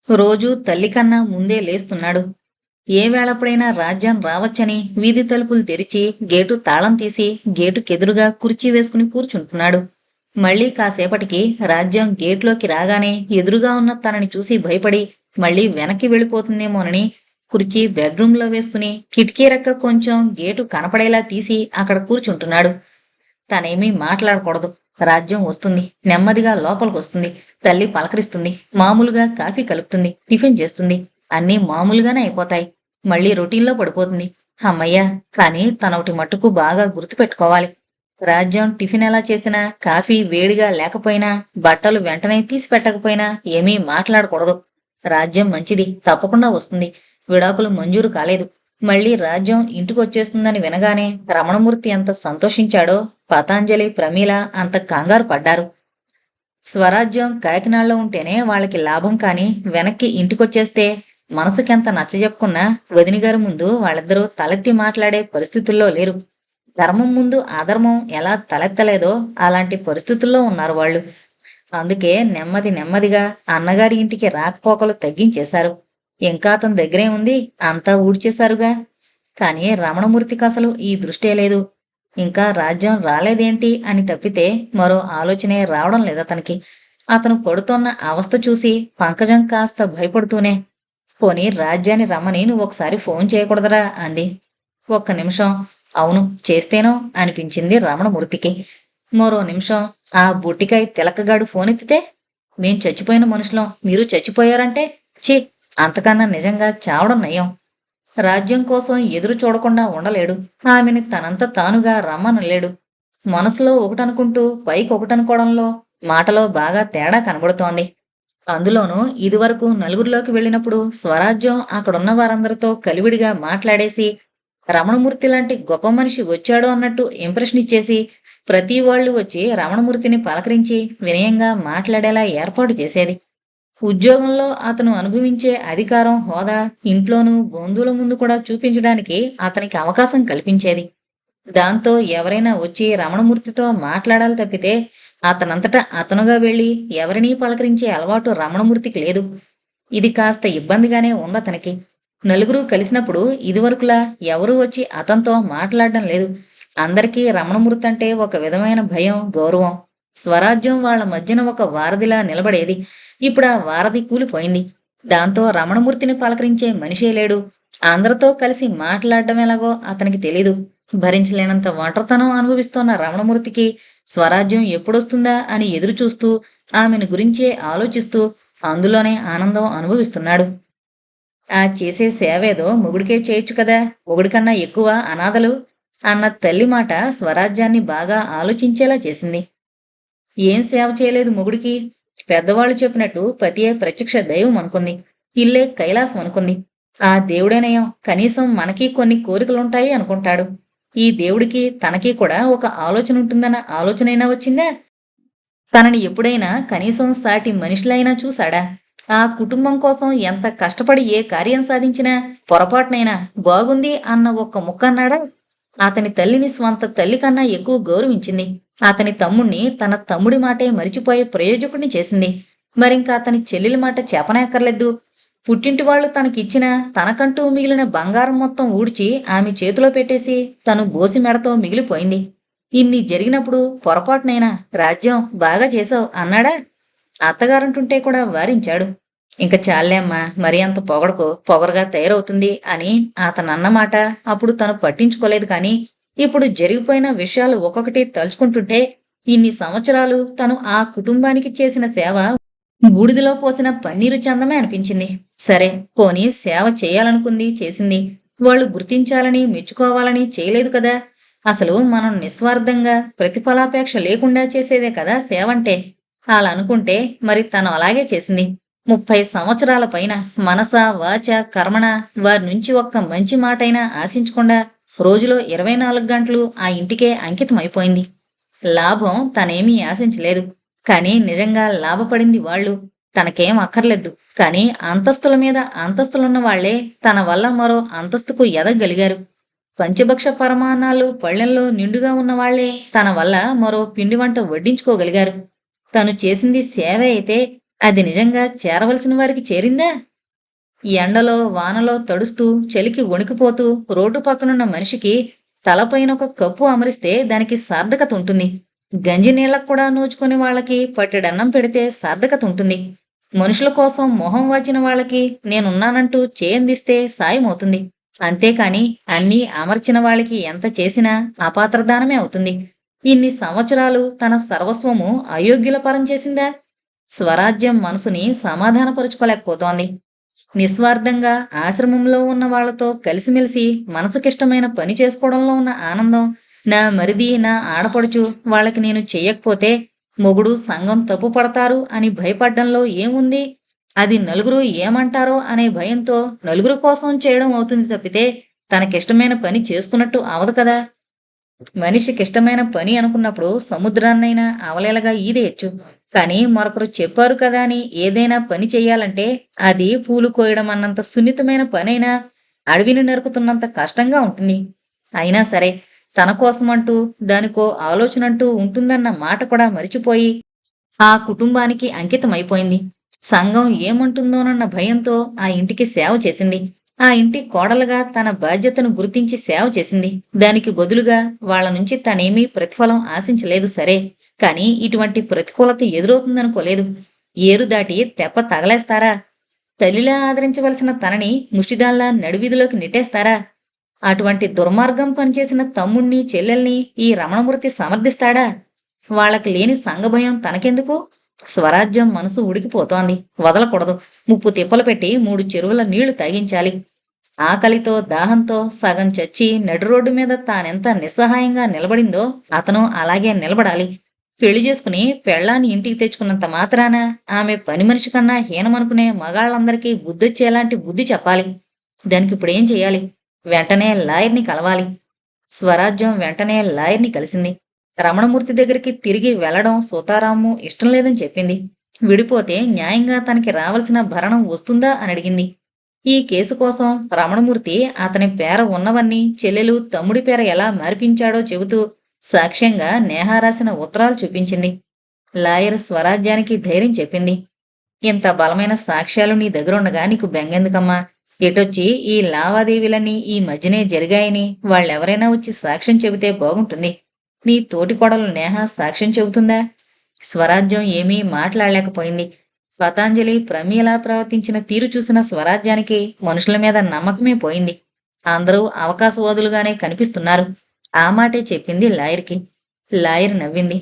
రోజూ తల్లికన్నా ముందే లేస్తున్నాడు. ఏ వేళప్పుడైనా రాజ్యం రావచ్చని వీధి తలుపులు తెరిచి గేటు తాళం తీసి గేటుకెదురుగా కుర్చీ వేసుకుని కూర్చుంటున్నాడు. మళ్ళీ కాసేపటికి రాజ్యం గేట్లోకి రాగానే ఎదురుగా ఉన్న తనని చూసి భయపడి మళ్ళీ వెనక్కి వెళ్ళిపోతుందేమోనని కుర్చీ బెడ్రూంలో వేసుకుని కిటికీ రెక్క కొంచెం గేటు కనపడేలా తీసి అక్కడ కూర్చుంటున్నాడు. తనేమీ మాట్లాడకూడదు. రాజ్యం వస్తుంది, నెమ్మదిగా లోపలికొస్తుంది. తల్లి పలకరిస్తుంది, మామూలుగా కాఫీ కలుపుతుంది, టిఫిన్ చేస్తుంది. అన్నీ మామూలుగానే అయిపోతాయి. మళ్ళీ రొటీన్లో పడిపోతుంది. అమ్మయ్యా, కానీ తనొకటి మట్టుకు బాగా గుర్తుపెట్టుకోవాలి. రాజ్యం టిఫిన్ ఎలా చేసినా, కాఫీ వేడిగా లేకపోయినా, బట్టలు వెంటనే తీసి పెట్టకపోయినా ఏమీ మాట్లాడకూడదు. రాజ్యం మంచిది, తప్పకుండా వస్తుంది. విడాకులు మంజూరు కాలేదు. మళ్ళీ రాజ్యం ఇంటికొచ్చేస్తుందని వినగానే రమణమూర్తి ఎంత సంతోషించాడో పతాంజలి, ప్రమీల అంత కంగారు పడ్డారు. స్వరాజ్యం కాకినాడలో ఉంటేనే వాళ్ళకి లాభం, కాని వెనక్కి ఇంటికొచ్చేస్తే మనసుకెంత నచ్చజెప్పుకున్నా వదినగారి ముందు వాళ్ళిద్దరూ తలెత్తి మాట్లాడే పరిస్థితుల్లో లేరు. ధర్మం ముందు అధర్మం ఎలా తలెత్తలేదో అలాంటి పరిస్థితుల్లో ఉన్నారు వాళ్ళు. అందుకే నెమ్మదిగా అన్నగారి ఇంటికి రాకపోకలు తగ్గించేశారు. ఇంకా అతని దగ్గరే ఉంది, అంతా ఊడ్చేశారుగా. కానీ రమణమూర్తికి అసలు ఈ దృష్టే లేదు. ఇంకా రాజ్యం రాలేదేంటి అని తప్పితే మరో ఆలోచనే రావడం లేదతనికి. అతను పడుతోన్న అవస్థ చూసి పంకజం కాస్త భయపడుతూనే, పోనీ రాజ్యాన్ని రమ్మని నువ్వొకసారి ఫోన్ చేయకూడదరా అంది. ఒక్క నిమిషం అవును చేస్తేనో అనిపించింది రమణమూర్తికి. మరో నిమిషం ఆ బుట్టికాయ తిలకగాడు ఫోనెత్తితే, మేం చచ్చిపోయిన మనుషులం, మీరు చచ్చిపోయారంటే ఛీ, అంతకన్నా నిజంగా చావడం నయం. రాజ్యం కోసం ఎదురు చూడకుండా ఉండలేడు. ఆమెని తనంత తానుగా రమ్మనలేడు. మనసులో ఒకటనుకుంటూ పైకి ఒకటనుకోవడంలో, మాటలో బాగా తేడా కనబడుతోంది. అందులోనూ ఇదివరకు నలుగురిలోకి వెళ్ళినప్పుడు స్వరాజ్యం అక్కడున్న వారందరితో కలివిడిగా మాట్లాడేసి, రమణమూర్తి లాంటి గొప్ప మనిషి వచ్చాడు అన్నట్టు ఇంప్రెషన్ ఇచ్చేసి, ప్రతి వాళ్ళు వచ్చి రమణమూర్తిని పలకరించి వినయంగా మాట్లాడేలా ఏర్పాటు చేసేది. ఉద్యోగంలో అతను అనుభవించే అధికారం, హోదా ఇంట్లోనూ బంధువుల ముందు కూడా చూపించడానికి అతనికి అవకాశం కల్పించేది. దాంతో ఎవరైనా వచ్చి రమణమూర్తితో మాట్లాడాలి తప్పితే అతనంతటా అతనుగా వెళ్ళి ఎవరినీ పలకరించే అలవాటు రమణమూర్తికి లేదు. ఇది కాస్త ఇబ్బందిగానే ఉందతనికి. నలుగురు కలిసినప్పుడు ఇదివరకులా ఎవరూ వచ్చి అతనితో మాట్లాడడం లేదు. అందరికీ రమణమూర్తి అంటే ఒక విధమైన భయం, గౌరవం. స్వరాజ్యం వాళ్ల మధ్యన ఒక వారధిలా నిలబడేది. ఇప్పుడు ఆ వారధి కూలిపోయింది. దాంతో రమణమూర్తిని పలకరించే మనిషే లేడు. అందరితో కలిసి మాట్లాడడం ఎలాగో అతనికి తెలీదు. భరించలేనంత ఒంటరితనం అనుభవిస్తోన్న రమణమూర్తికి స్వరాజ్యం ఎప్పుడొస్తుందా అని ఎదురు చూస్తూ, ఆమెను గురించే ఆలోచిస్తూ అందులోనే ఆనందం అనుభవిస్తున్నాడు. ఆ చేసే సేవేదో మొగుడికే చేయొచ్చు కదా, మొగుడికన్నా ఎక్కువ అనాథలు అన్న తల్లి మాట స్వరాజ్యాన్ని బాగా ఆలోచించేలా చేసింది. ఏం సేవ చేయలేదు మొగుడికి? పెద్దవాళ్ళు చెప్పినట్టు పతియే ప్రత్యక్ష దైవం అనుకుంది. ఇల్లే కైలాసం అనుకుంది. ఆ దేవుడేనయం కనీసం మనకి కొన్ని కోరికలుంటాయి అనుకుంటాడు. ఈ దేవుడికి తనకి కూడా ఒక ఆలోచన ఉంటుందన్న ఆలోచనైనా వచ్చిందా? తనని ఎప్పుడైనా కనీసం సాటి మనిషిలైనా చూశాడా? ఆ కుటుంబం కోసం ఎంత కష్టపడి ఏ కార్యం సాధించినా పొరపాటునైనా బాగుంది అన్న ఒక్క ముక్క అన్నాడా? అతని తల్లిని స్వంత తల్లి కన్నా ఎక్కువ గౌరవించింది. అతని తమ్ముణ్ణి తన తమ్ముడి మాటే మరిచిపోయే ప్రయోజకుడిని చేసింది. మరింక అతని చెల్లెలి మాట చెప్పనక్కర్లేదు. పుట్టింటి వాళ్ళు తనకిచ్చిన తనకంటూ మిగిలిన బంగారం మొత్తం ఊడ్చి ఆమె చేతిలో పెట్టేసి తను బోసి మెడతో మిగిలిపోయింది. ఇన్ని జరిగినప్పుడు పొరపాటునైనా రాజ్యం బాగా చేశావు అన్నాడా? అత్తగారంటుంటే కూడా వారించాడు. ఇంక చాలే అమ్మా, మరి అంత పొగడకు, పొగరుగా తయారవుతుంది అని అతనన్నమాట అప్పుడు తను పట్టించుకోలేదు. కాని ఇప్పుడు జరిగిపోయిన విషయాలు ఒక్కొక్కటి తలుచుకుంటుంటే ఇన్ని సంవత్సరాలు తను ఆ కుటుంబానికి చేసిన సేవ బూడిదలో పోసిన పన్నీరు చందమే అనిపించింది. సరే పోనీ సేవ చేయాలనుకుంది, చేసింది. వాళ్ళు గుర్తించాలని మెచ్చుకోవాలని చేయలేదు కదా. అసలు మనం నిస్వార్థంగా ప్రతిఫలాపేక్ష లేకుండా చేసేదే కదా సేవంటే. అలా అనుకుంటే మరి తను అలాగే చేసింది. 30 సంవత్సరాల పైన మనస, వాచ, కర్మణ వారి నుంచి ఒక్క మంచి మాటైనా ఆశించకుండా రోజులో 24 గంటలు ఆ ఇంటికే అంకితమైపోయింది. లాభం తనేమీ ఆశించలేదు. కాని నిజంగా లాభపడింది వాళ్ళు. తనకేం అక్కర్లేదు. కాని అంతస్తుల మీద అంతస్తులున్న వాళ్లే తన వల్ల మరో అంతస్తుకు ఎదగగలిగారు. పంచభక్ష పరమాన్నాలు పళ్ళెంలో నిండుగా ఉన్నవాళ్లే తన వల్ల మరో పిండి వంట వడ్డించుకోగలిగారు. తను చేసింది సేవ అయితే అది నిజంగా చేరవలసిన వారికి చేరిందా? ఈ ఎండలో వానలో తడుస్తూ చలికి వణికిపోతూ రోడ్డు పక్కనున్న మనిషికి తలపైన ఒక కప్పు అమరిస్తే దానికి సార్థకత ఉంటుంది. గంజి నీళ్ళకు కూడా నోచుకుని వాళ్ళకి పట్టెడన్నం పెడితే సార్థకత ఉంటుంది. మనుషుల కోసం మొహం వాచిన వాళ్ళకి నేనున్నానంటూ చేయందిస్తే సాయమవుతుంది. అంతేకాని అన్నీ అమర్చిన వాళ్ళకి ఎంత చేసినా అపాత్రదానమే అవుతుంది. ఇన్ని సంవత్సరాలు తన సర్వస్వము అయోగ్యుల పరం చేసిందా? స్వరాజ్యం మనసుని సమాధానపరుచుకోలేకపోతోంది. నిస్వార్థంగా ఆశ్రమంలో ఉన్న వాళ్లతో కలిసిమెలిసి మనసుకిష్టమైన పని చేసుకోవడంలో ఉన్న ఆనందం, నా మరిది నా ఆడపడుచు వాళ్ళకి నేను చెయ్యకపోతే మొగుడు సంఘం తప్పు పడతారు అని భయపడ్డంలో ఏముంది? అది నలుగురు ఏమంటారో అనే భయంతో నలుగురు కోసం చేయడం అవుతుంది తప్పితే తనకిష్టమైన పని చేసుకున్నట్టు అవదు కదా. మనిషికిష్టమైన పని అనుకున్నప్పుడు సముద్రాన్నైనా అవలేలగా ఈదేయచ్చు. కానీ మరొకరు చెప్పారు కదా అని ఏదైనా పని చెయ్యాలంటే అది పూలు కోయడం అన్నంత సున్నితమైన పనైనా అడవిని నరుకుతున్నంత కష్టంగా ఉంటుంది. అయినా సరే తన కోసమంటూ దానికో ఆలోచనంటూ ఉంటుందన్న మాట కూడా మరిచిపోయి ఆ కుటుంబానికి అంకితమైపోయింది. సంఘం ఏమంటుందోనన్న భయంతో ఆ ఇంటికి సేవ చేసింది. ఆ ఇంటి కోడలుగా తన బాధ్యతను గుర్తించి సేవ చేసింది. దానికి బదులుగా వాళ్ళ నుంచి తనేమీ ప్రతిఫలం ఆశించలేదు సరే, కాని ఇటువంటి ప్రతికూలత ఎదురవుతుందనుకోలేదు. ఏరు దాటి తెప్ప తగలేస్తారా? తల్లిలా ఆదరించవలసిన తనని ముష్టిదాల్లా నడివీధిలోకి నెట్టేస్తారా? అటువంటి దుర్మార్గం పనిచేసిన తమ్ముణ్ణి చెల్లెల్ని ఈ రమణమూర్తి సమర్థిస్తాడా? వాళ్ళకి లేని సంఘభయం తనకెందుకు? స్వరాజ్యం మనసు ఉడికిపోతోంది. వదలకూడదు. ముప్పు తిప్పలు పెట్టి 3 చెరువుల నీళ్లు తాగించాలి. ఆకలితో దాహంతో సగం చచ్చి నడి రోడ్డు మీద తానెంత నిస్సహాయంగా నిలబడిందో అతను అలాగే నిలబడాలి. పెళ్లి చేసుకుని పెళ్ళాన్ని ఇంటికి తెచ్చుకున్నంత మాత్రాన ఆమె పని మనిషి కన్నా హీనమనుకునే మగాళ్ళందరికీ బుద్ధొచ్చేలాంటి బుద్ధి చెప్పాలి. దానికి ఇప్పుడేం చెయ్యాలి? వెంటనే లాయర్ని కలవాలి. స్వరాజ్యం వెంటనే లాయర్ని కలిసింది. రమణమూర్తి దగ్గరికి తిరిగి వెళ్లడం సూతారాము ఇష్టం లేదని చెప్పింది. విడిపోతే న్యాయంగా తనకి రావలసిన భరణం వస్తుందా అని అడిగింది. ఈ కేసు కోసం రమణమూర్తి అతని పేర ఉన్నవన్నీ చెల్లెలు తమ్ముడి పేర ఎలా మార్పించాడో చెబుతూ సాక్ష్యంగా నేహా రాసిన ఉత్తరాలు చూపించింది. లాయర్ స్వరాజ్యానికి ధైర్యం చెప్పింది. ఇంత బలమైన సాక్ష్యాలు నీ దగ్గరుండగా నీకు బెంగెందుకమ్మా? ఎటొచ్చి ఈ లావాదేవీలన్నీ ఈ మధ్యనే జరిగాయని వాళ్ళెవరైనా వచ్చి సాక్ష్యం చెబితే బాగుంటుంది. నీ తోటికోడలు నేహ సాక్ష్యం చెబుతుందా? స్వరాజ్యం ఏమీ మాట్లాడలేకపోయింది. పతాంజలి ప్రమీలా ప్రవర్తించిన తీరు చూసిన స్వరాజ్యానికి మనుషుల మీద నమ్మకమే పోయింది. అందరూ అవకాశవాదులుగానే కనిపిస్తున్నారు. ఆ మాటే చెప్పింది లాయర్కి. లాయర్ నవ్వింది.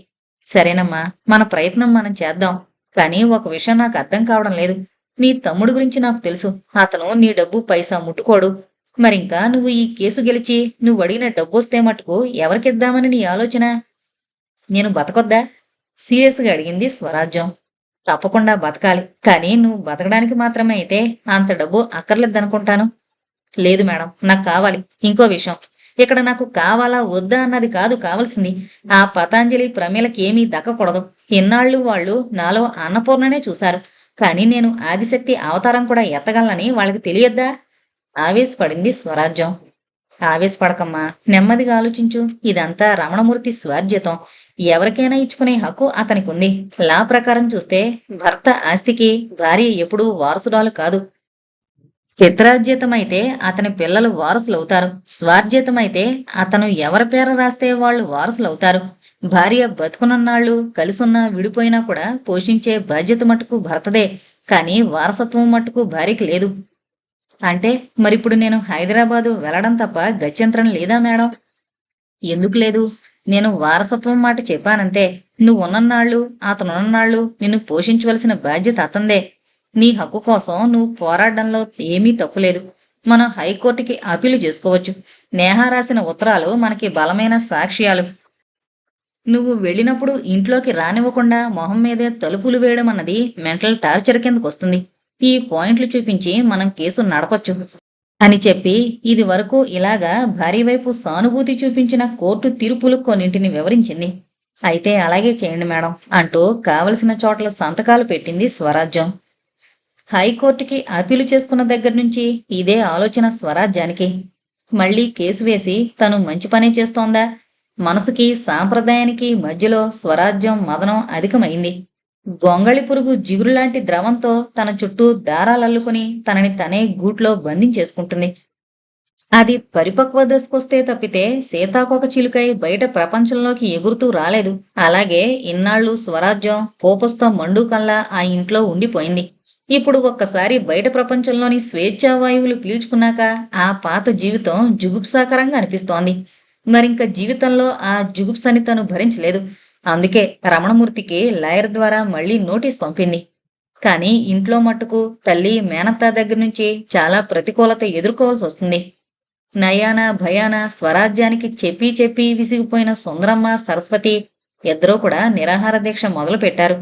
సరేనమ్మా, మన ప్రయత్నం మనం చేద్దాం. కానీ ఒక విషయం నాకు అర్థం కావడం లేదు. నీ తమ్ముడు గురించి నాకు తెలుసు. అతను నీ డబ్బు పైసా ముట్టుకోడు. మరింకా నువ్వు ఈ కేసు గెలిచి నువ్వు అడిగిన డబ్బొస్తే మటుకు ఎవరికిద్దామని నీ ఆలోచన? నేను బతకొద్దా? సీరియస్గా అడిగింది స్వరాజ్యం. తప్పకుండా బతకాలి. కానీ నువ్వు బతకడానికి మాత్రమే అయితే అంత డబ్బు అక్కర్లేదనుకుంటాను. లేదు మేడం, నాకు కావాలి. ఇంకో విషయం, ఇక్కడ నాకు కావాలా వద్దా అన్నది కాదు కావలసింది. ఆ పతాంజలి ప్రమీలకి ఏమీ దక్కకూడదు. ఇన్నాళ్ళు వాళ్ళు నాలో అన్నపూర్ణనే చూశారు. కానీ నేను ఆదిశక్తి అవతారం కూడా ఎత్తగలనని వాళ్ళకి తెలియద్దా? ఆవేశపడింది స్వరాజ్యం. ఆవేశపడకమ్మా, నెమ్మదిగా ఆలోచించు. ఇదంతా రమణమూర్తి స్వార్జితం. ఎవరికైనా ఇచ్చుకునే హక్కు అతనికి ఉంది. లా ప్రకారం చూస్తే భర్త ఆస్తికి భార్య ఎప్పుడూ వారసురాలు కాదు. పిత్రార్జితమైతే అతని పిల్లలు వారసులవుతారు. స్వార్జితమైతే అతను ఎవరి పేర రాస్తే వాళ్ళు వారసులవుతారు. భార్య బతుకునున్నాళ్ళు కలిసున్నా విడిపోయినా కూడా పోషించే బాధ్యత మట్టుకు భర్తదే. కానీ వారసత్వం మట్టుకు భార్యకి లేదు. అంటే మరిప్పుడు నేను హైదరాబాదు వెళ్లడం తప్ప గత్యంతరం లేదా మేడం? ఎందుకు లేదు? నేను వారసత్వం మాట చెప్పానంతే. నువ్వున్నన్నాళ్ళు అతనున్నన్నాళ్ళు నిన్ను పోషించవలసిన బాధ్యత అతందే. నీ హక్కు కోసం నువ్వు పోరాడడంలో ఏమీ తప్పులేదు. మనం హైకోర్టుకి అప్పీలు చేసుకోవచ్చు. నేహా రాసిన ఉత్తరాలు మనకి బలమైన సాక్ష్యాలు. నువ్వు వెళ్ళినప్పుడు ఇంట్లోకి రానివ్వకుండా మొహం మీదే తలుపులు వేయడం అన్నది మెంటల్ టార్చర్ కిందకు వస్తుంది. ఈ పాయింట్లు చూపించి మనం కేసు నడపొచ్చు అని చెప్పి ఇది వరకు ఇలాగా భార్య వైపు సానుభూతి చూపించిన కోర్టు తీర్పులు కొన్నింటిని వివరించింది. అయితే అలాగే చేయండి మేడం అంటూ కావలసిన చోట్ల సంతకాలు పెట్టింది స్వరాజ్యం. హైకోర్టుకి అప్పీలు చేసుకున్న దగ్గర నుంచి ఇదే ఆలోచన స్వరాజ్యానికి. మళ్లీ కేసు వేసి తను మంచి పనే చేస్తోందా? మనసుకి సాంప్రదాయానికి మధ్యలో స్వరాజ్యం మదనం అధికమైంది. గొంగళి పురుగు జిగురులాంటి ద్రవంతో తన చుట్టూ దారాలల్లుకుని తనని తనే గూట్లో బంధించేసుకుంటుంది. అది పరిపక్వ దశకొస్తే తప్పితే సీతాకోక చిలుకై బయట ప్రపంచంలోకి ఎగురుతూ రాలేదు. అలాగే ఇన్నాళ్ళు స్వరాజ్యం కోపస్థ మండూకల్లా ఆ ఇంట్లో ఉండిపోయింది. ఇప్పుడు ఒక్కసారి బయట ప్రపంచంలోని స్వేచ్ఛావాయువులు పీల్చుకున్నాక ఆ పాత జీవితం జుగుప్సాకరంగా అనిపిస్తోంది. మరింక జీవితంలో ఆ జుగుప్సని తను భరించలేదు. అందుకే రమణమూర్తికి లాయర్ ద్వారా మళ్ళీ నోటీస్ పంపింది. కానీ ఇంట్లో మట్టుకు తల్లి మేనత్త దగ్గర నుంచి చాలా ప్రతికూలత ఎదుర్కోవాల్సి వస్తుంది. నయాన భయాన స్వరాజ్యానికి చెప్పి చెప్పి విసిగిపోయిన సుందరమ్మ సరస్వతి ఇద్దరూ కూడా నిరాహార దీక్ష మొదలు పెట్టారు.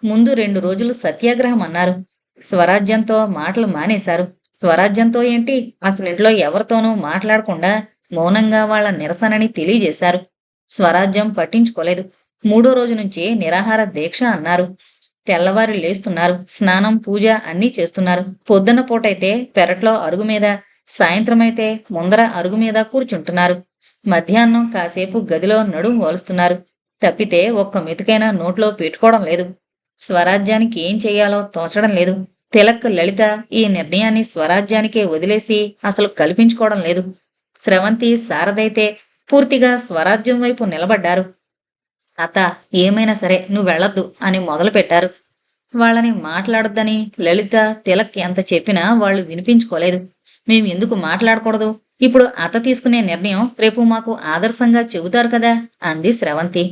ముందు 2 రోజులు సత్యాగ్రహం అన్నారు. స్వరాజ్యంతో మాటలు మానేశారు. స్వరాజ్యంతో ఏంటి, అసలింట్లో ఎవరితోనూ మాట్లాడకుండా మౌనంగా వాళ్ల నిరసనని తెలియజేశారు. స్వరాజ్యం పట్టించుకోలేదు. 3వ రోజు నుంచి నిరాహార దీక్ష అన్నారు. తెల్లవారి లేస్తున్నారు. స్నానం పూజ అన్నీ చేస్తున్నారు. పొద్దున్న పూటైతే పెరట్లో అరుగు మీద, సాయంత్రమైతే ముందర అరుగు మీద కూర్చుంటున్నారు. మధ్యాహ్నం కాసేపు గదిలో నడుం వాలుస్తున్నారు. తప్పితే ఒక్క మెతుకైనా నోట్లో పెట్టుకోవడం లేదు. స్వరాజ్యానికి ఏం చెయ్యాలో తోచడం లేదు. తిలక్ లలిత ఈ నిర్ణయాన్ని స్వరాజ్యానికే వదిలేసి అసలు కల్పించుకోవడం లేదు. స్రవంతి శారదైతే పూర్తిగా స్వరాజ్యం వైపు నిలబడ్డారు. అత్త, ఏమైనా సరే నువ్వు వెళ్ళొద్దు అని మొదలుపెట్టారు. వాళ్ళని మాట్లాడొద్దని లలిత తిలక్ ఎంత చెప్పినా వాళ్ళు వినిపించుకోలేదు. మేం ఎందుకు మాట్లాడకూడదు? ఇప్పుడు అత్త తీసుకునే నిర్ణయం రేపు మాకు ఆదర్శంగా చెబుతారు కదా అంది స్రవంతి.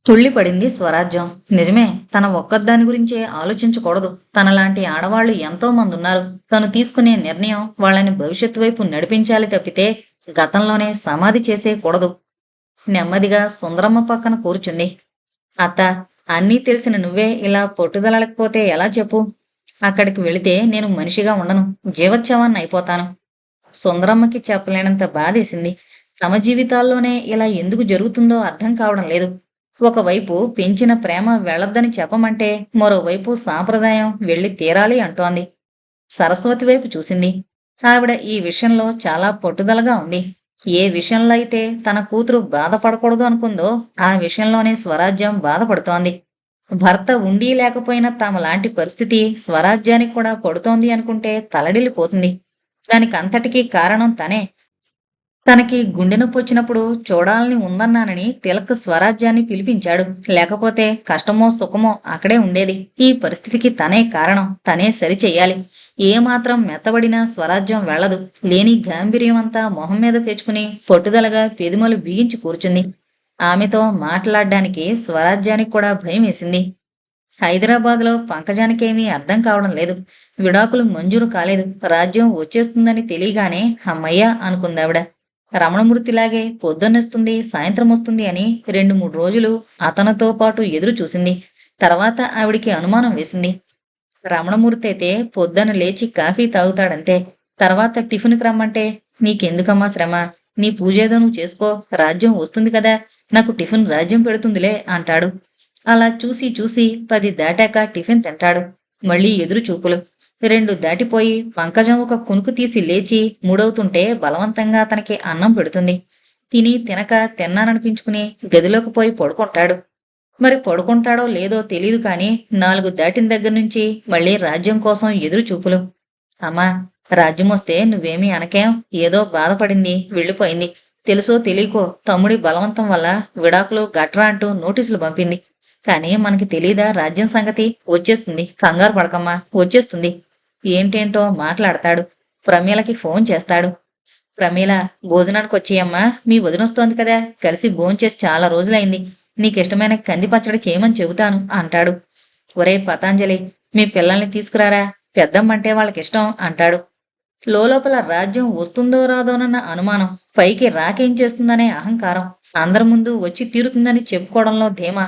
తుళ్ళిపడింది స్వరాజ్యం. నిజమే, తన ఒక్కదాని గురించే ఆలోచించకూడదు. తనలాంటి ఆడవాళ్లు ఎంతో మంది ఉన్నారు. తను తీసుకునే నిర్ణయం వాళ్ళని భవిష్యత్తు వైపు నడిపించాలి తప్పితే గతంలోనే సమాధి చేసేయకూడదు. నెమ్మదిగా సుందరమ్మ పక్కన కూర్చుంది. అత్త, అన్నీ తెలిసిన నువ్వే ఇలా పట్టుదలకపోతే ఎలా చెప్పు? అక్కడికి వెళితే నేను మనిషిగా ఉండను, జీవోత్సవాన్ని అయిపోతాను. సుందరమ్మకి చెప్పలేనంత బాధేసింది. తమ జీవితాల్లోనే ఇలా ఎందుకు జరుగుతుందో అర్థం కావడం లేదు. ఒకవైపు పెంచిన ప్రేమ వెళ్ళొద్దని చెప్పమంటే మరోవైపు సాంప్రదాయం వెళ్ళి తీరాలి అంటోంది. సరస్వతి వైపు చూసింది. ఆవిడ ఈ విషయంలో చాలా పట్టుదలగా ఉంది. ఏ విషయంలో అయితే తన కూతురు బాధపడకూడదు అనుకుందో ఆ విషయంలోనే స్వరాజ్యం బాధపడుతోంది. భర్త ఉండి లేకపోయినా తమలాంటి పరిస్థితి స్వరాజ్యానికి కూడా పడుతోంది అనుకుంటే తలడిల్లిపోతుంది. దానికంతటికీ కారణం తనే. తనకి గుండె నొప్పి వచ్చినప్పుడు చూడాలని ఉందన్నానని తిలక్ స్వరాజ్యాన్ని పిలిపించాడు. లేకపోతే కష్టమో సుఖమో అక్కడే ఉండేది. ఈ పరిస్థితికి తనే కారణం. తనే సరిచెయ్యాలి. ఏమాత్రం మెత్తబడినా స్వరాజ్యం వెళ్లదు. లేని గాంభీర్యమంతా మొహం మీద తెచ్చుకుని పట్టుదలగా పెదిమలు బిగించి కూర్చుంది. ఆమెతో మాట్లాడ్డానికి స్వరాజ్యానికి కూడా భయం వేసింది. హైదరాబాద్లో పంకజానికేమీ అర్థం కావడం లేదు. విడాకులు మంజూరు కాలేదు. రాజ్యం వచ్చేస్తుందని తెలియగానే అమ్మయ్య అనుకుందావిడ. రమణమూర్తిలాగే పొద్దున్నొస్తుంది సాయంత్రం వస్తుంది అని 2-3 రోజులు అతనితో పాటు ఎదురు చూసింది. తర్వాత ఆవిడికి అనుమానం వేసింది. రమణమూర్తి అయితే పొద్దున్న లేచి కాఫీ తాగుతాడంతే. తర్వాత టిఫిన్కి రమ్మంటే నీకెందుకమ్మా శ్రమ, నీ పూజేదో నువ్వు చేసుకో, రాజ్యం వస్తుంది కదా, నాకు టిఫిన్ రాజ్యం పెడుతుందిలే అంటాడు. అలా చూసి చూసి 10 దాటాక టిఫిన్ తింటాడు. మళ్ళీ ఎదురు చూపులు. 2 దాటిపోయి పంకజం ఒక కునుకు తీసి లేచి మూడవుతుంటే బలవంతంగా అతనికి అన్నం పెడుతుంది. తిని తినక తిన్నాననిపించుకుని గదిలోకి పోయి పడుకుంటాడు. మరి పడుకుంటాడో లేదో తెలీదు కాని 4 దాటిన దగ్గర నుంచి మళ్ళీ రాజ్యం కోసం ఎదురు చూపులు. అమ్మా, రాజ్యం వస్తే నువ్వేమీ అనకేం, ఏదో బాధపడింది వెళ్ళిపోయింది. తెలుసో తెలియకో తమ్ముడి బలవంతం వల్ల విడాకులు గట్రా అంటూ నోటీసులు పంపింది. కానీ మనకి తెలీదా రాజ్యం సంగతి? వచ్చేస్తుంది, కంగారు పడకమ్మా, వచ్చేస్తుంది. ఏంటేంటో మాట్లాడతాడు. ప్రమీలకి ఫోన్ చేస్తాడు. ప్రమీల, భోజనానికి వచ్చేయమ్మా, మీ వదినొస్తోంది కదా, కలిసి భోంచేసి చాలా రోజులైంది. నీకిష్టమైన కంది పచ్చడి చేయమని చెబుతాను అంటాడు. ఒరే పతాంజలి, మీ పిల్లల్ని తీసుకురారా, పెద్దమ్మంటే వాళ్ళకిష్టం అంటాడు. లోపల రాజ్యం వస్తుందో రాదోనన్న అనుమానం, పైకి రాకేం చేస్తుందనే అహంకారం, అందరి ముందు వచ్చి తీరుతుందని చెప్పుకోవడంలో ధీమా,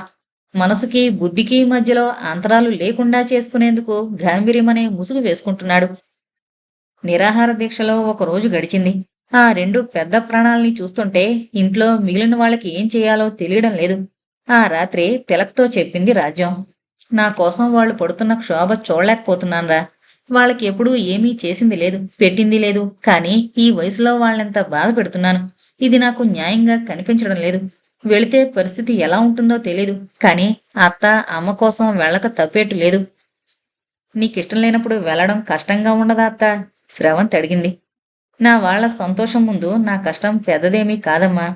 మనసుకి బుద్ధికి మధ్యలో అంతరాలు లేకుండా చేసుకునేందుకు గాంభీర్యమనే ముసుగు వేసుకుంటున్నాడు. నిరాహార దీక్షలో 1 రోజు గడిచింది. ఆ 2 పెద్ద ప్రాణాల్ని చూస్తుంటే ఇంట్లో మిగిలిన వాళ్ళకి ఏం చేయాలో తెలియడం లేదు. ఆ రాత్రి తిలక్తో చెప్పింది రాజ్యం. నా కోసం వాళ్ళు పడుతున్న క్షోభ చూడలేకపోతున్నాన్రా. వాళ్ళకి ఎప్పుడూ ఏమీ చేసింది లేదు, పెట్టింది లేదు. కానీ ఈ వయసులో వాళ్ళెంత బాధ పెడుతున్నాను. ఇది నాకు న్యాయంగా కనిపించడం లేదు. వెళితే పరిస్థితి ఎలా ఉంటుందో తెలీదు. కానీ అత్త, అమ్మ కోసం వెళ్ళక తప్పేట్టు లేదు. నీకిష్టం లేనప్పుడు వెళ్ళడం కష్టంగా ఉండదా అత్తా? శ్రవంత్ అడిగింది. నా వాళ్ళ సంతోషం ముందు నా కష్టం పెద్దదేమీ కాదమ్మా.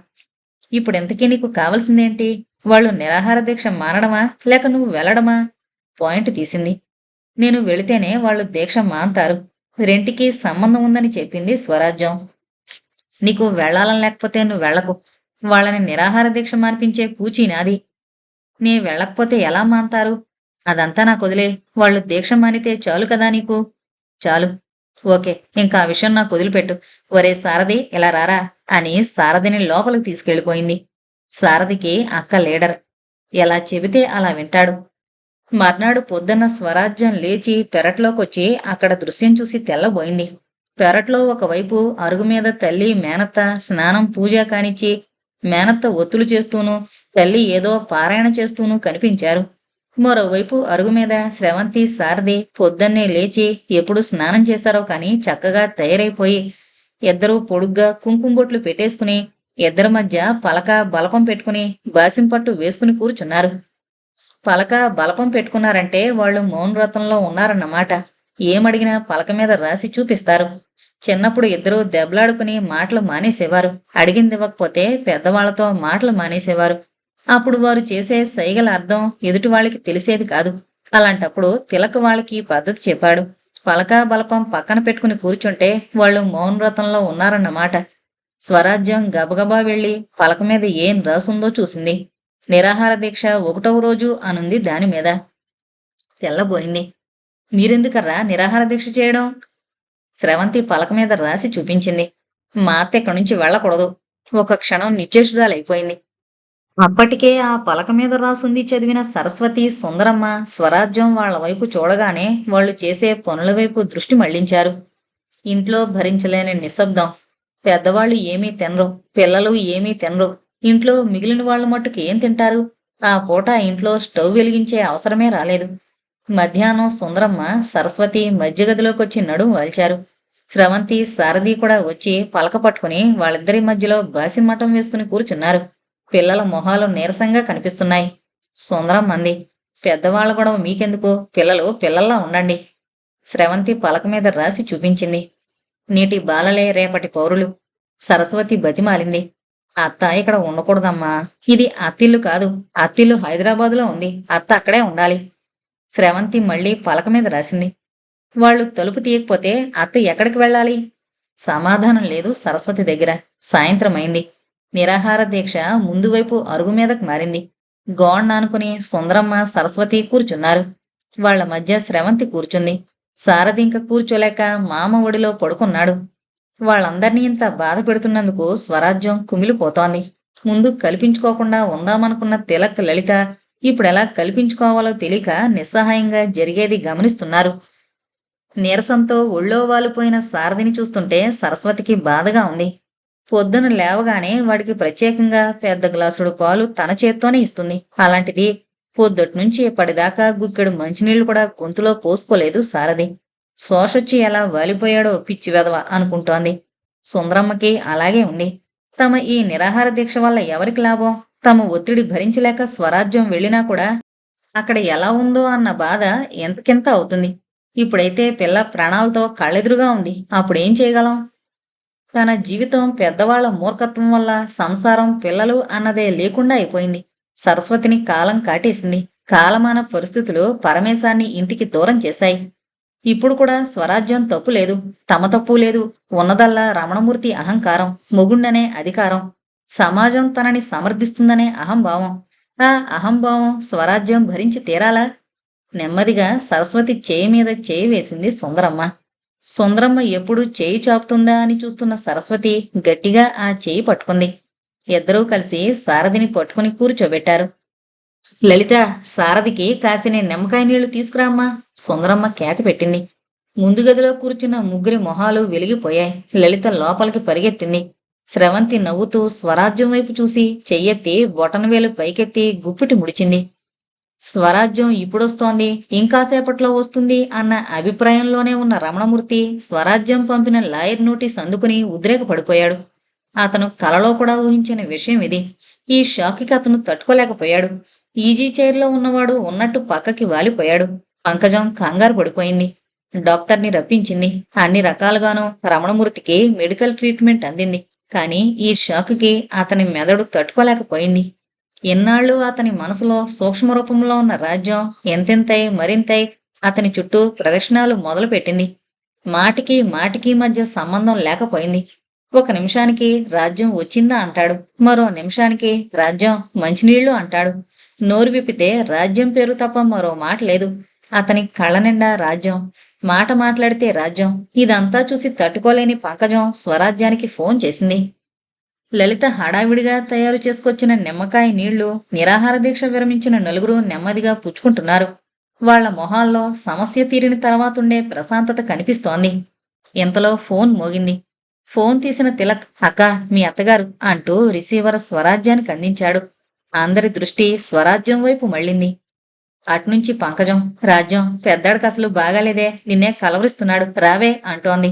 ఇప్పుడెంతకీ నీకు కావలసిందేంటి? వాళ్ళు నిరాహార దీక్ష మానడమా లేక నువ్వు వెళ్ళడమా? పాయింట్ తీసింది. నేను వెళితేనే వాళ్ళు దీక్ష మాన్తారు. రెంటికి సంబంధం ఉందని చెప్పింది స్వరాజ్యం. నీకు వెళ్ళాలని లేకపోతే నువ్వు వెళ్ళకు. వాళ్ళని నిరాహార దీక్ష మాన్పించే పూచీ నాది. నీ వెళ్ళకపోతే ఎలా మాన్తారు? అదంతా నాకొదిలే. వాళ్ళు దీక్ష మానితే చాలు కదా నీకు? చాలు. ఓకే, ఇంకా ఆ విషయం నాకు వదిలిపెట్టు. ఒరే సారథి, ఇలా రారా అని సారథిని లోపలికి తీసుకెళ్ళిపోయింది. సారథికి అక్క లీడర్. ఎలా చెబితే అలా వింటాడు. మర్నాడు పొద్దున్న స్వరాజ్యం లేచి పెరట్లోకొచ్చి అక్కడ దృశ్యం చూసి తెల్లబోయింది. పెరట్లో ఒకవైపు అరుగుమీద తల్లి మేనత్త స్నానం పూజ కానిచ్చి మేనత్త ఒత్తులు చేస్తూనూ తల్లి ఏదో పారాయణ చేస్తూనూ కనిపించారు. మరోవైపు అరుగుమీద స్రవంతి సారథి పొద్దున్నే లేచి ఎప్పుడు స్నానం చేశారో కాని చక్కగా తయారైపోయి ఇద్దరూ పొడుగ్గా కుంకుమబొట్లు పెట్టేసుకుని ఇద్దరి మధ్య పలక బలపం పెట్టుకుని బాసింపట్టు వేసుకుని కూర్చున్నారు. పలక బలపం పెట్టుకున్నారంటే వాళ్ళు మౌనవ్రతంలో ఉన్నారన్నమాట. ఏమడిగినా పలక మీద రాసి చూపిస్తారు. చిన్నప్పుడు ఇద్దరూ దెబ్బలాడుకుని మాటలు మానేసేవారు. అడిగిందివ్వకపోతే పెద్దవాళ్లతో మాటలు మానేసేవారు. అప్పుడు వారు చేసే సైగల అర్థం ఎదుటి వాళ్ళకి తెలిసేది కాదు. అలాంటప్పుడు తిలక్ వాళ్ళకి పద్ధతి చెప్పాడు. పలక బలపం పక్కన పెట్టుకుని కూర్చుంటే వాళ్ళు మౌనవ్రతంలో ఉన్నారన్నమాట. స్వరాజ్యం గబగబా వెళ్లి పలక మీద ఏం రాసుందో చూసింది. నిరాహార దీక్ష 1వ రోజు అనుంది దానిమీద. తెల్లబోయింది. మీరెందుకర్రా నిరాహార దీక్ష చేయడం? స్రవంతి పలక మీద రాసి చూపించింది. మా అత్త ఇక్కడి నుంచి వెళ్ళకూడదు. ఒక క్షణం నిశ్చేషురాలైపోయింది. అప్పటికే ఆ పలక మీద రాసుంది చదివిన సరస్వతి, సుందరమ్మ స్వరాజ్యం వాళ్ల వైపు చూడగానే వాళ్ళు చేసే పనుల వైపు దృష్టి మళ్లించారు. ఇంట్లో భరించలేని నిశ్శబ్దం. పెద్దవాళ్లు ఏమీ తినరు, పిల్లలు ఏమీ తినరు. ఇంట్లో మిగిలిన వాళ్ళు మట్టుకు ఏం తింటారు? ఆ పూట ఇంట్లో స్టవ్ వెలిగించే అవసరమే రాలేదు. మధ్యాహ్నం సుందరమ్మ సరస్వతి మధ్యగదిలోకొచ్చి నడుం వాల్చారు. స్రవంతి సారథి కూడా వచ్చి పలక పట్టుకుని వాళ్ళిద్దరి మధ్యలో బాసిమటం వేసుకుని కూర్చున్నారు. పిల్లల మొహాలు నీరసంగా కనిపిస్తున్నాయి. సుందరం అంది. పెద్దవాళ్ల గొడవ మీకెందుకు? పిల్లలు పిల్లల్లా ఉండండి. స్రవంతి పలక మీద రాసి చూపించింది. నీటి బాలలే రేపటి పౌరులు. సరస్వతి బతిమాలింది. అత్త ఇక్కడ ఉండకూడదమ్మా. ఇది అత్తిల్లు కాదు. అత్తిల్లు హైదరాబాదులో ఉంది. అత్త అక్కడే ఉండాలి. స్రవంతి మళ్లీ పలక మీద రాసింది. వాళ్ళు తలుపు తీయకపోతే అత్త ఎక్కడికి వెళ్ళాలి? సమాధానం లేదు సరస్వతి దగ్గర. సాయంత్రం అయింది. నిరాహార దీక్ష ముందు వైపు అరుగు మీదకు మారింది. గోణ్ ఆనుకుని సుందరమ్మ సరస్వతి కూర్చున్నారు. వాళ్ల మధ్య స్రవంతి కూర్చుంది. సారథి ఇంక కూర్చోలేక మామ ఒడిలో పడుకున్నాడు. వాళ్ళందర్నీ ఇంత బాధ పెడుతున్నందుకు స్వరాజ్యం కుమిలిపోతోంది. ముందు కల్పించుకోకుండా ఉందామనుకున్న తిలక్, లలిత ఇప్పుడెలా కల్పించుకోవాలో తెలియక నిస్సహాయంగా జరిగేది గమనిస్తున్నారు. నీరసంతో ఒళ్ళో వాలిపోయిన సారథిని చూస్తుంటే సరస్వతికి బాధగా ఉంది. పొద్దున లేవగానే వాడికి ప్రత్యేకంగా పెద్ద గ్లాసుడు పాలు తన చేత్తోనే ఇస్తుంది. అలాంటిది పొద్దుట్నుంచి ఇప్పటిదాకా గుక్కెడు మంచినీళ్లు కూడా గొంతులో పోసుకోలేదు సారథి. శోషొచ్చి ఎలా వాలిపోయాడో పిచ్చి వెధవ అనుకుంటోంది. సుందరమ్మకి అలాగే ఉంది. తమ ఈ నిరాహార దీక్ష వల్ల ఎవరికి లాభం? తమ ఒత్తిడి భరించలేక స్వరాజ్యం వెళ్ళినా కూడా అక్కడ ఎలా ఉందో అన్న బాధ ఎంతకింత అవుతుంది. ఇప్పుడైతే పిల్ల ప్రాణాలతో కళ్ళెదురుగా ఉంది. అప్పుడేం చేయగలం? తన జీవితం పెద్దవాళ్ల మూర్ఖత్వం వల్ల సంసారం, పిల్లలు అన్నదే లేకుండా అయిపోయింది. సరస్వతిని కాలం కాటేసింది. కాలమాన పరిస్థితులు పరమేశాన్ని ఇంటికి దూరం చేశాయి. ఇప్పుడు కూడా స్వరాజ్యం తప్పు లేదు, తమ తప్పు లేదు. ఉన్నదల్లా రమణమూర్తి అహంకారం, మొగుండనే అధికారం, సమాజం తనని సమర్థిస్తుందనే అహంభావం. ఆ అహంభావం స్వరాజ్యం భరించి తీరాలా? నెమ్మదిగా సరస్వతి చేయి మీద చేయి వేసింది సుందరమ్మ. సుందరమ్మ ఎప్పుడు చేయి చాపుతుందా అని చూస్తున్న సరస్వతి గట్టిగా ఆ చేయి పట్టుకుంది. ఇద్దరూ కలిసి సారథిని పట్టుకుని కూర్చోబెట్టారు. లలిత, సారథికి కాసిన నిమ్మకాయ నీళ్లు తీసుకురామ్మా. సుందరమ్మ కేక పెట్టింది. ముందు గదిలో కూర్చున్న ముగ్గురి మొహాలు వెలిగిపోయాయి. లలిత లోపలికి పరిగెత్తింది. స్రవంతి నవ్వుతూ స్వరాజ్యం వైపు చూసి చెయ్యెత్తి బొటనవేలు పైకెత్తి గుప్పిటి ముడిచింది. స్వరాజ్యం ఇప్పుడొస్తోంది, ఇంకాసేపట్లో వస్తుంది అన్న అభిప్రాయంలోనే ఉన్న రమణమూర్తి స్వరాజ్యం పంపిన లాయర్ నోటీస్ అందుకుని ఉద్రేకపడిపోయాడు. అతను కలలో కూడా ఊహించిన విషయం ఇది. ఈ షాక్కి అతను తట్టుకోలేకపోయాడు. ఈజీ చైర్లో ఉన్నవాడు ఉన్నట్టు పక్కకి వాలిపోయాడు. పంకజం కంగారు పడిపోయింది. డాక్టర్ని రప్పించింది. అన్ని రకాలుగానూ రమణమూర్తికి మెడికల్ ట్రీట్మెంట్ అందింది. కానీ ఈ షాక్కి అతని మెదడు తట్టుకోలేకపోయింది. ఎన్నాళ్ళు అతని మనసులో సూక్ష్మ రూపంలో ఉన్న రాజ్యం ఎంతెంతై మరింతై అతని చుట్టూ ప్రదక్షిణాలు మొదలుపెట్టింది. మాటికి మాటికి మధ్య సంబంధం లేకపోయింది. ఒక నిమిషానికి రాజ్యం వచ్చిందా అంటాడు, మరో నిమిషానికి రాజ్యం మంచినీళ్లు అంటాడు. నోరు విప్పితే రాజ్యం పేరు తప్ప మరో మాట లేదు. అతని కళ్ళ నిండా రాజ్యం, మాట మాట్లాడితే రాజ్యం. ఇదంతా చూసి తట్టుకోలేని పంకజం స్వరాజ్యానికి ఫోన్ చేసింది. లలిత హడావిడిగా తయారు చేసుకొచ్చిన నిమ్మకాయ నీళ్లు నిరాహార దీక్ష విరమించిన నలుగురు నెమ్మదిగా పుచ్చుకుంటున్నారు. వాళ్ల మొహాల్లో సమస్య తీరిన తర్వాతుండే ప్రశాంతత కనిపిస్తోంది. ఇంతలో ఫోన్ మోగింది. ఫోన్ తీసిన తిలక్, అక్క మీ అత్తగారు అంటూ రిసీవర్ స్వరాజ్యానికి అందించాడు. అందరి దృష్టి స్వరాజ్యం వైపు మళ్ళింది. అట్నుంచి పంకజం, రాజ్యం పెద్దాడికసలు బాగాలేదే, నిన్నే కలవరిస్తున్నాడు, రావే అంటోంది.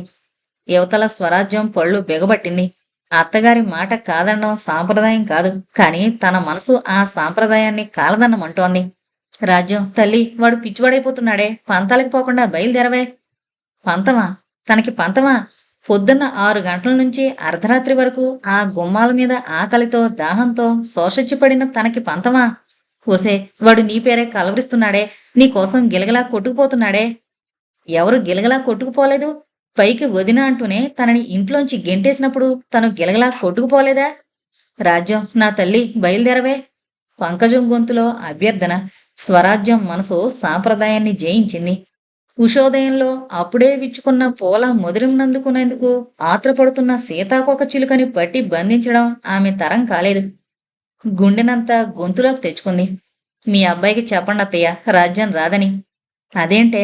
యువతల స్వరాజ్యం పళ్ళు బిగబట్టింది. అత్తగారి మాట కాదనడం సాంప్రదాయం కాదు, కాని తన మనసు ఆ సాంప్రదాయాన్ని కాలదన్నమంటోంది. రాజ్యం, తల్లి వాడు పిచ్చివాడైపోతున్నాడే, పంతాలకి పోకుండా బయలుదేరవే. పంతమా? తనకి పంతమా? పొద్దున్న 6 గంటల నుంచి అర్ధరాత్రి వరకు ఆ గుమ్మాల మీద ఆకలితో దాహంతో శోషించిపడిన తనకి పంతమా? ఓసే, వాడు నీ పేరే కలవరిస్తున్నాడే, నీకోసం గిలగలా కొట్టుకుపోతున్నాడే. ఎవరు గిలగలా కొట్టుకుపోలేదు? పైకి వదిన అంటూనే తనని ఇంట్లోంచి గెంటేసినప్పుడు తను గిలగలా కొట్టుకుపోలేదా? రాజ్యం, నా తల్లి బయలుదేరవే. పంకజం గొంతులో అభ్యర్థన. స్వరాజ్యం మనసు సాంప్రదాయాన్ని జయించింది. ఉషోదయంలో అప్పుడే విచ్చుకున్న పూల ముదిరినందుకునేందుకు ఆత్రపడుతున్న సీతాకొక చిలుకని పట్టి బంధించడం ఆమె తరం కాలేదు. గుండెనంతా గొంతులోకి తెచ్చుకుంది. మీ అబ్బాయికి చెప్పండి అత్తయ్య, రాజ్యం రాదని. అదేంటే?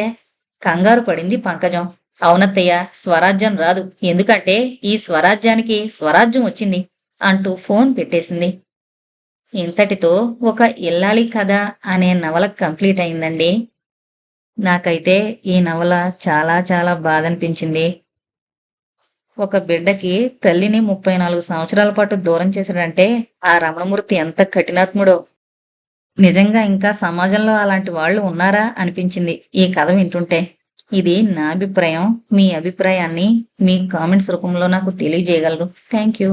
కంగారు పడింది పంకజం. అవునత్తయ్య, స్వరాజ్యం రాదు, ఎందుకంటే ఈ స్వరాజ్యానికి స్వరాజ్యం వచ్చింది అంటూ ఫోన్ పెట్టేసింది. ఇంతటితో ఒక ఇల్లాలి కథ అనే నవల కంప్లీట్ అయిందండి. నాకైతే ఈ నవల చాలా చాలా బాధ అనిపించింది. ఒక బిడ్డకి తల్లిని 34 సంవత్సరాల పాటు దూరం చేశాడంటే ఆ రమణమూర్తి ఎంత కఠినాత్ముడో. నిజంగా ఇంకా సమాజంలో అలాంటి వాళ్ళు ఉన్నారా అనిపించింది ఈ కథ వింటుంటే. ఇది నా అభిప్రాయం. మీ అభిప్రాయాన్ని మీ కామెంట్స్ రూపంలో నాకు తెలియజేయగలరు. Thank you.